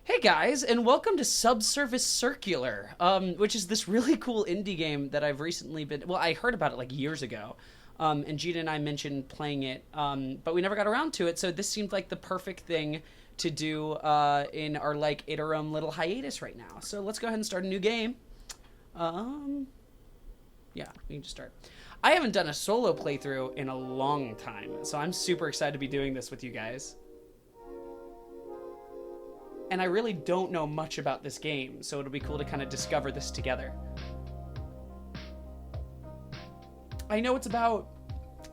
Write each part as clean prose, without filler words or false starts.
Hey guys, and welcome to Subsurface Circular, which is this really cool indie game that I've recently I heard about it like years ago, and Gina and I mentioned playing it, but we never got around to it, so this seemed like the perfect thing to do in our like interim little hiatus right now. So let's go ahead and start a new game. Um, yeah, we can just start. I haven't done a solo playthrough in a long time, so I'm super excited to be doing this with you guys. And I really don't know much about this game, so it'll be cool to kind of discover this together. I know it's about,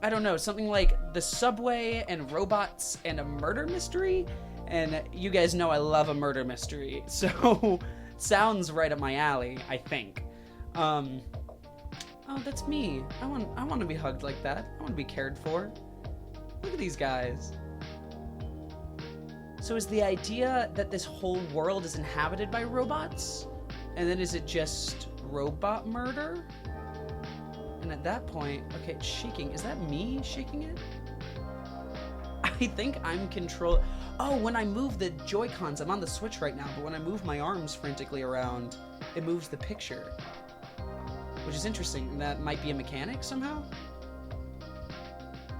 I don't know, something like the subway and robots and a murder mystery. And you guys know I love a murder mystery, so sounds right up my alley, I think. Oh, that's me. I want to be hugged like that. I want to be cared for. Look at these guys. So is the idea that this whole world is inhabited by robots? And then is it just robot murder? And at that point, okay, it's shaking. Is that me shaking it? I think I'm control. Oh, when I move the Joy-Cons, I'm on the Switch right now, but when I move my arms frantically around, it moves the picture. Which is interesting. That might be a mechanic somehow?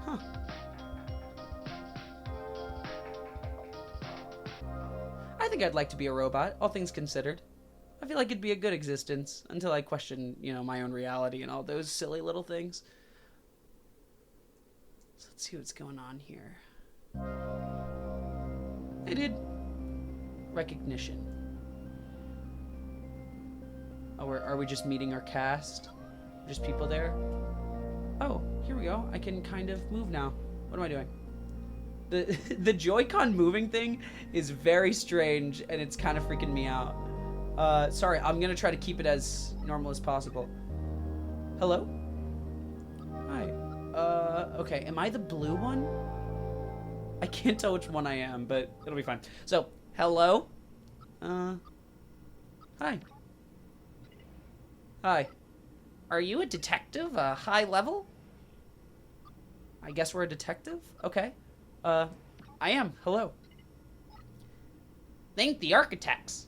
Huh. I think I'd like to be a robot, all things considered. I feel like it'd be a good existence until I question, my own reality and all those silly little things. So let's see what's going on here. They did recognition. Oh, are we just meeting our cast? Just people there? Oh, here we go. I can kind of move now. What am I doing? The Joy-Con moving thing is very strange, and it's kind of freaking me out. Sorry, I'm gonna try to keep it as normal as possible. Hello? Hi. Okay, am I the blue one? I can't tell which one I am, but it'll be fine. So, hello? Hi. Hi. Are you a detective? A high level? I guess we're a detective? Okay. I am. Hello. Thank the architects.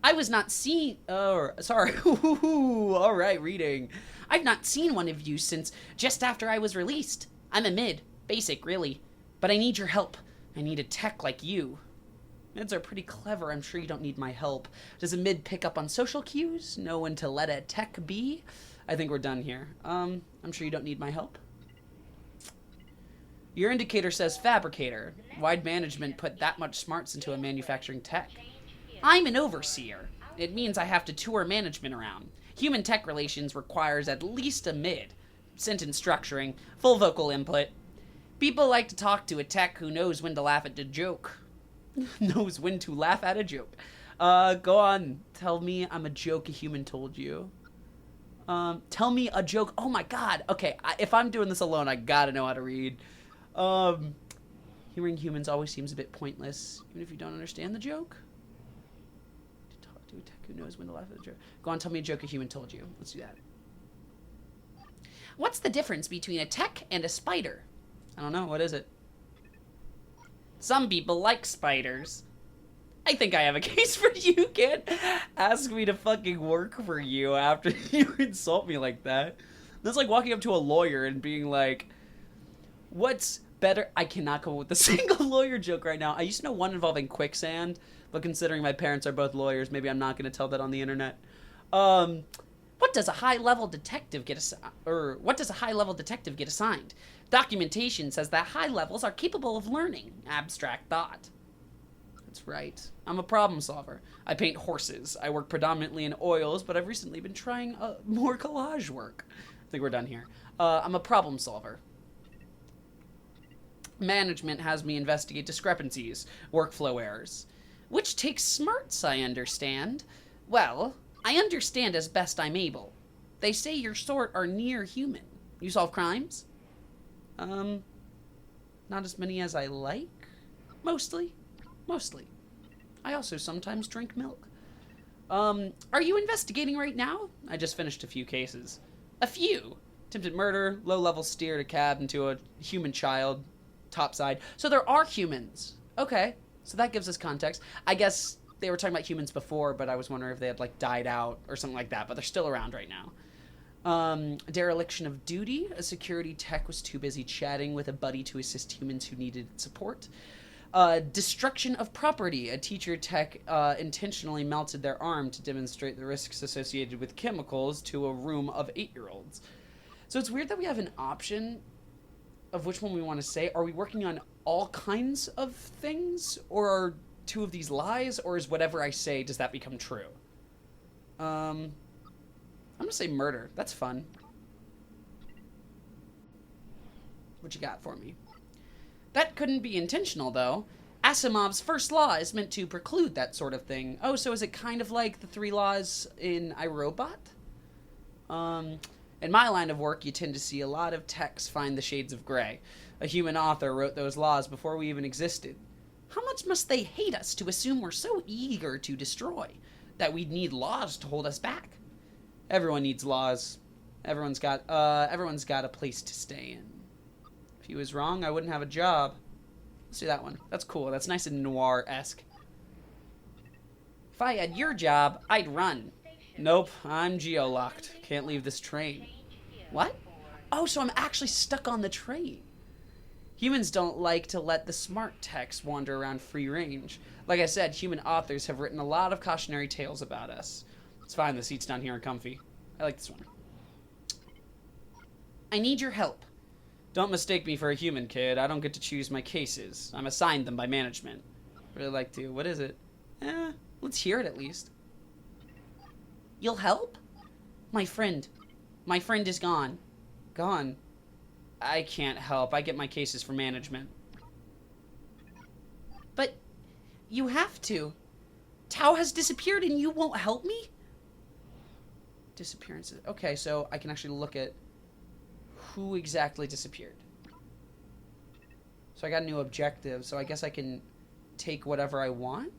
I was not seen. Oh, sorry. All right, reading. I've not seen one of you since just after I was released. I'm a mid. Basic, really. But I need your help. I need a tech like you. Mids are pretty clever. I'm sure you don't need my help. Does a mid pick up on social cues? Know when to let a tech be? I think we're done here. I'm sure you don't need my help. Your indicator says fabricator. Why'd management put that much smarts into a manufacturing tech? I'm an overseer. It means I have to tour management around. Human tech relations requires at least a mid. Sentence structuring, full vocal input. People like to talk to a tech who knows when to laugh at a joke. Knows when to laugh at a joke. Go on. Tell me I'm a joke a human told you. Tell me a joke. Oh my god. Okay, if I'm doing this alone, I gotta know how to read. Hearing humans always seems a bit pointless, even if you don't understand the joke. To talk to a tech who knows when to laugh at a joke. Go on, tell me a joke a human told you. Let's do that. What's the difference between a tech and a spider? I don't know. What is it? Some people like spiders. I think I have a case for you. Can't ask me to fucking work for you after you insult me like that. That's like walking up to a lawyer and being like, what's better? I cannot come up with a single lawyer joke right now. I used to know one involving quicksand, but considering my parents are both lawyers, maybe I'm not going to tell that on the internet. What does a high-level detective get assigned? Documentation says that high levels are capable of learning abstract thought. That's right. I'm a problem solver. I paint horses. I work predominantly in oils, but I've recently been trying more collage work. I think we're done here. I'm a problem solver. Management has me investigate discrepancies, workflow errors. Which takes smarts, I understand. Well, I understand as best I'm able. They say your sort are near human. You solve crimes? Not as many as I like. Mostly. I also sometimes drink milk. Are you investigating right now? I just finished a few cases. A few? Attempted murder, low-level steered a cab into a human child, topside. So there are humans. Okay. So that gives us context. I guess they were talking about humans before, but I was wondering if they had, like, died out or something like that. But they're still around right now. Dereliction of duty. A security tech was too busy chatting with a buddy to assist humans who needed support. Destruction of property. A teacher tech intentionally melted their arm to demonstrate the risks associated with chemicals to a room of 8-year-olds. So it's weird that we have an option of which one we want to say. Are we working on all kinds of things? Or are 2 of these lies? Or is whatever I say, does that become true? I'm going to say murder. That's fun. What you got for me? That couldn't be intentional, though. Asimov's first law is meant to preclude that sort of thing. Oh, so is it kind of like the 3 laws in iRobot? In my line of work, you tend to see a lot of techs find the shades of gray. A human author wrote those laws before we even existed. How much must they hate us to assume we're so eager to destroy that we'd need laws to hold us back? Everyone needs laws. Everyone's got a place to stay in. If he was wrong, I wouldn't have a job. Let's do that one. That's cool. That's nice and noir-esque. If I had your job, I'd run. Nope, I'm geo-locked. Can't leave this train. What? Oh, so I'm actually stuck on the train. Humans don't like to let the smart techs wander around free range. Like I said, human authors have written a lot of cautionary tales about us. It's fine, the seats down here are comfy. I like this one. I need your help. Don't mistake me for a human, kid. I don't get to choose my cases. I'm assigned them by management. Really like to. What is it? Let's hear it at least. You'll help? My friend. My friend is gone. Gone? I can't help. I get my cases from management. But you have to. Tao has disappeared and you won't help me? Disappearances. Okay, so I can actually look at who exactly disappeared. So I got a new objective, so I guess I can take whatever I want?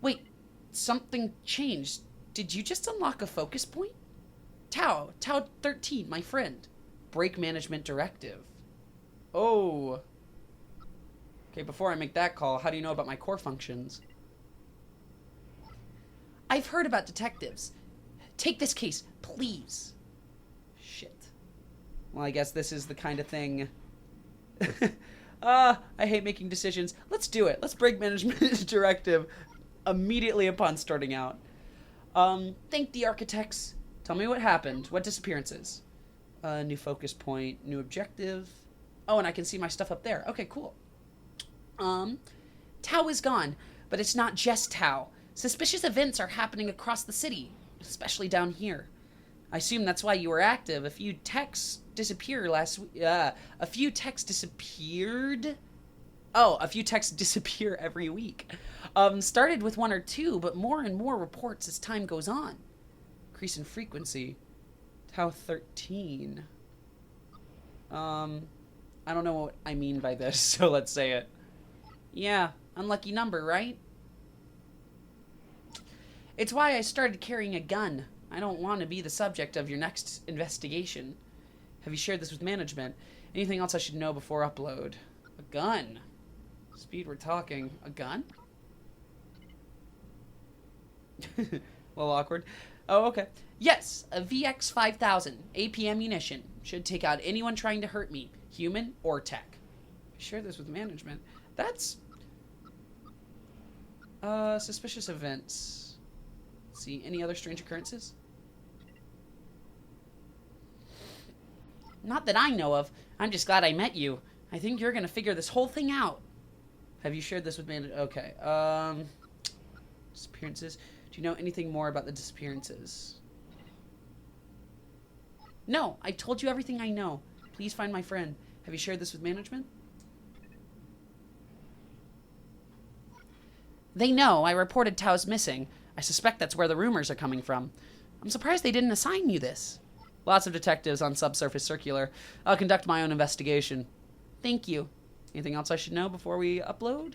Wait, something changed. Did you just unlock a focus point? Tao 13, my friend. Break management directive. Oh. Okay, before I make that call, how do you know about my core functions? I've heard about detectives. Take this case, please. Shit. Well, I guess this is the kind of thing... I hate making decisions. Let's do it. Let's break management directive immediately upon starting out. Thank the architects. Tell me what happened. What disappearances? New focus point, new objective. Oh, and I can see my stuff up there. Okay, cool. Tao is gone, but it's not just Tao. Suspicious events are happening across the city, especially down here. I assume that's why you were active. A few techs disappeared last week. A few techs disappeared? Oh, a few techs disappear every week. Started with 1 or 2, but more and more reports as time goes on. Increase in frequency. Tau 13. I don't know what I mean by this, so let's say it. Yeah, unlucky number, right? It's why I started carrying a gun. I don't want to be the subject of your next investigation. Have you shared this with management? Anything else I should know before upload? A gun. Speed, we're talking. A gun? A little awkward. Oh, okay. Yes, a VX-5000 AP ammunition. Should take out anyone trying to hurt me, human or tech. Share this with management. That's... suspicious events. Let's see, any other strange occurrences? Not that I know of. I'm just glad I met you. I think you're gonna figure this whole thing out. Have you shared this with management? Okay, disappearances. Do you know anything more about the disappearances? No, I told you everything I know. Please find my friend. Have you shared this with management? They know I reported Tao's missing. I suspect that's where the rumors are coming from. I'm surprised they didn't assign you this. Lots of detectives on Subsurface Circular. I'll conduct my own investigation. Thank you. Anything else I should know before we upload?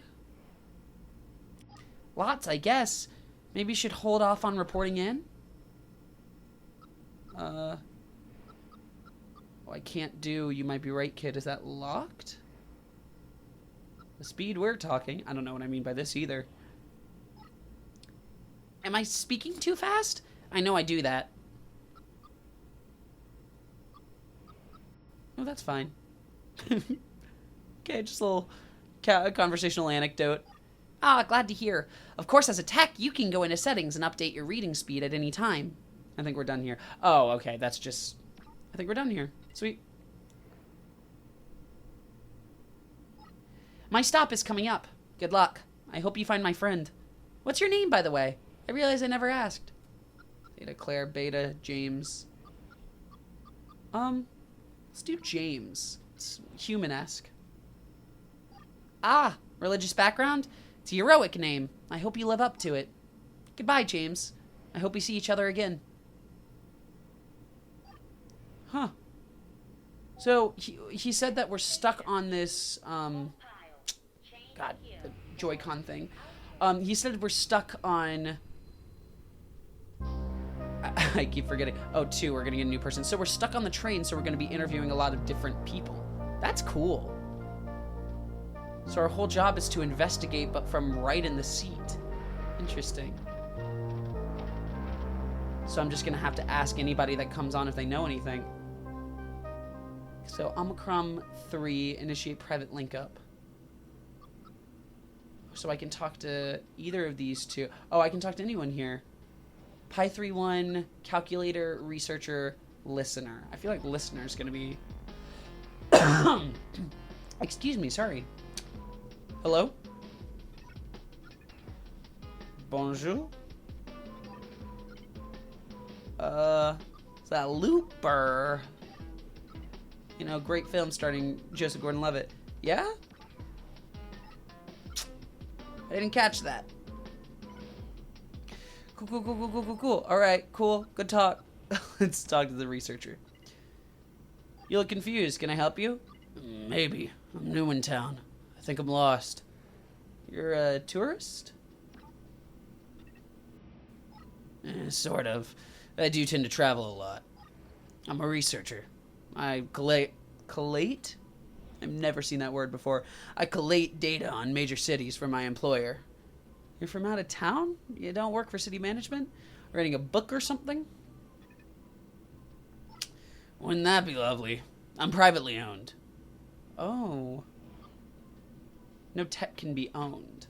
Lots, I guess. Maybe you should hold off on reporting in? Oh, I can't do. You might be right, kid. Is that locked? The speed we're talking. I don't know what I mean by this either. Am I speaking too fast? I know I do that. Oh, that's fine. Okay, just a little conversational anecdote. Ah, glad to hear. Of course, as a tech, you can go into settings and update your reading speed at any time. I think we're done here. Oh, okay, that's just... I think we're done here. Sweet. My stop is coming up. Good luck. I hope you find my friend. What's your name, by the way? I realize I never asked. Theta, Claire, Beta, James. Let's do James. It's human-esque. Ah, religious background? It's a heroic name. I hope you live up to it. Goodbye, James. I hope we see each other again. Huh. So, he said that we're stuck on this, God, the Joy-Con thing. He said we're stuck on... I keep forgetting. Oh, 2, we're gonna get a new person. So we're stuck on the train, so we're gonna be interviewing a lot of different people. That's cool. So our whole job is to investigate, but from right in the seat. Interesting. So I'm just gonna have to ask anybody that comes on if they know anything. So Omicron 3, initiate private link up. So I can talk to either of these two. Oh, I can talk to anyone here. Pi 3-1, calculator, researcher, listener. I feel like listener is gonna be... Excuse me, sorry. Hello? Bonjour? Is that Looper? You know, great film starring Joseph Gordon-Levitt. Yeah? I didn't catch that. Cool. Alright, cool. Good talk. Let's talk to the researcher. You look confused. Can I help you? Maybe. I'm new in town. I think I'm lost. You're a tourist? Sort of. I do tend to travel a lot. I'm a researcher. I collate? I've never seen that word before. I collate data on major cities for my employer. You're from out of town? You don't work for city management? Writing a book or something? Wouldn't that be lovely? I'm privately owned. Oh. No tech can be owned.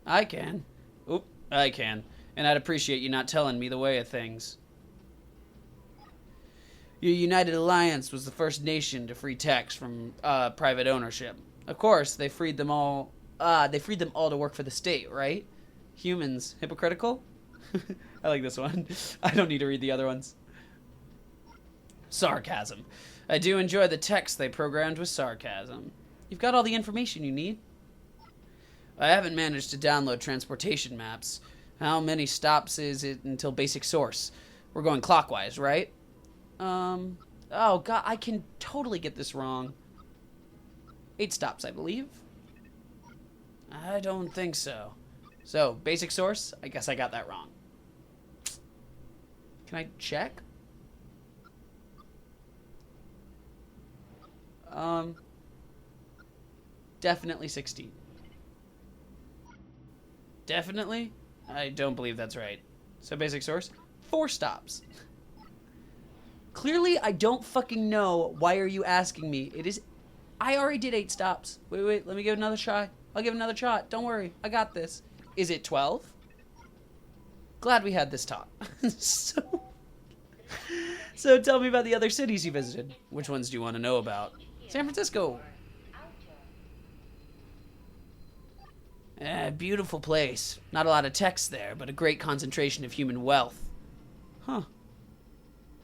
I can. Oop, I can. And I'd appreciate you not telling me the way of things. Your United Alliance was the first nation to free techs from private ownership. Of course, they freed them all. To work for the state, right? Humans, hypocritical? I like this one. I don't need to read the other ones. Sarcasm. I do enjoy the text they programmed with sarcasm. You've got all the information you need. I haven't managed to download transportation maps. How many stops is it until basic source? We're going clockwise, right? Oh god, I can totally get this wrong. 8 stops, I believe. I don't think so. So, basic source? I guess I got that wrong. Can I check? Definitely 16. Definitely? I don't believe that's right. So basic source? 4 stops. Clearly, I don't fucking know. Why are you asking me? It is... I already did 8 stops. Wait, let me give another try. I'll give another shot. Don't worry. I got this. Is it 12? Glad we had this talk. So tell me about the other cities you visited. Which ones do you want to know about? San Francisco. Beautiful place. Not a lot of text there, but a great concentration of human wealth. Huh.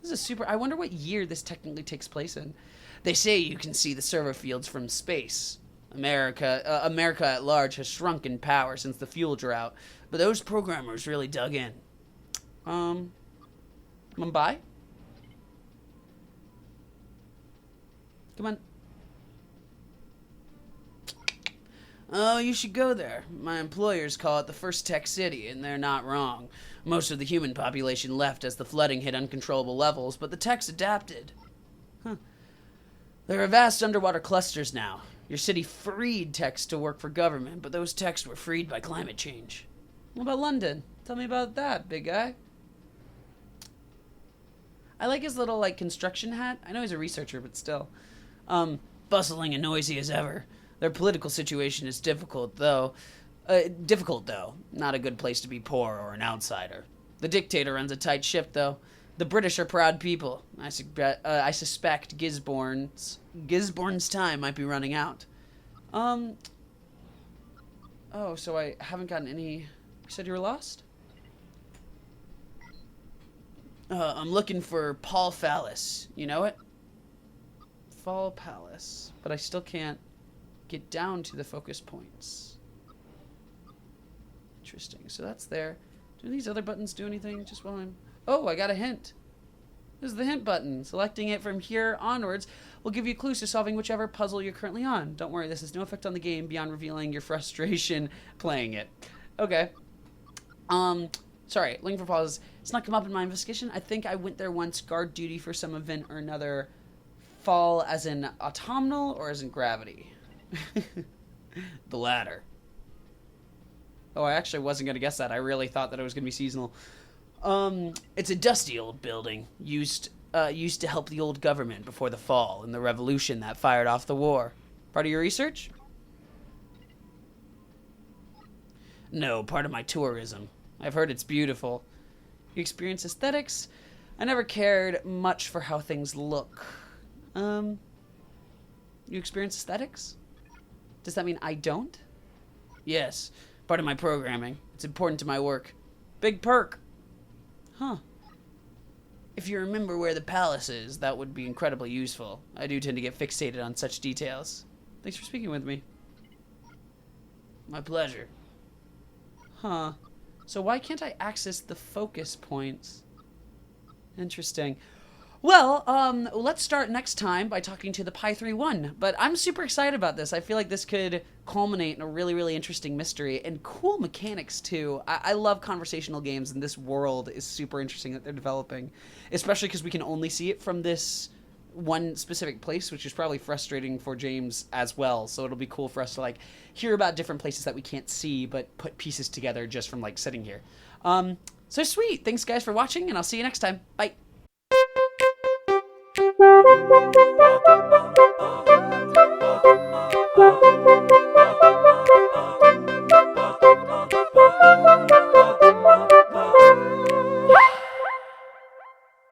This is super... I wonder what year this technically takes place in. They say you can see the server fields from space. America at large has shrunk in power since the fuel drought, but those programmers really dug in. Mumbai? Come on. Oh, you should go there. My employers call it the first tech city, and they're not wrong. Most of the human population left as the flooding hit uncontrollable levels, but the techs adapted. Huh. There are vast underwater clusters now. Your city freed techs to work for government, but those techs were freed by climate change. What about London? Tell me about that, big guy. I like his little, like, construction hat. I know he's a researcher, but still. Bustling and noisy as ever. Their political situation is difficult, though. Not a good place to be poor or an outsider. The dictator runs a tight ship, though. The British are proud people. I suspect Gisborne's time might be running out. Oh, so I haven't gotten any... You said you were lost? I'm looking for Paul Fallis. You know it? Fall Palace. But I still can't get down to the focus points. Interesting. So that's there. Do these other buttons do anything just while I'm... Oh, I got a hint. This is the hint button. Selecting it from here onwards will give you clues to solving whichever puzzle you're currently on. Don't worry, this has no effect on the game beyond revealing your frustration playing it. Okay. Sorry, looking for pauses. It's not come up in my investigation. I think I went there once, guard duty for some event or another. Fall as in autumnal or as in gravity? The latter. Oh, I actually wasn't going to guess that. I really thought that it was going to be seasonal. It's a dusty old building, used to help the old government before the fall and the revolution that fired off the war. Part of your research? No, part of my tourism. I've heard it's beautiful. You experience aesthetics? I never cared much for how things look. You experience aesthetics? Does that mean I don't? Yes, part of my programming. It's important to my work. Big perk. Huh. If you remember where the palace is, that would be incredibly useful. I do tend to get fixated on such details. Thanks for speaking with me. My pleasure. Huh. So why can't I access the focus points? Interesting. Well, let's start next time by talking to the Pi 3-1. But I'm super excited about this. I feel like this could culminate in a really, really interesting mystery and cool mechanics, too. I love conversational games, and this world is super interesting that they're developing, especially because we can only see it from this one specific place, which is probably frustrating for James as well. So it'll be cool for us to, like, hear about different places that we can't see, but put pieces together just from, like, sitting here. So sweet. Thanks, guys, for watching, and I'll see you next time. Bye.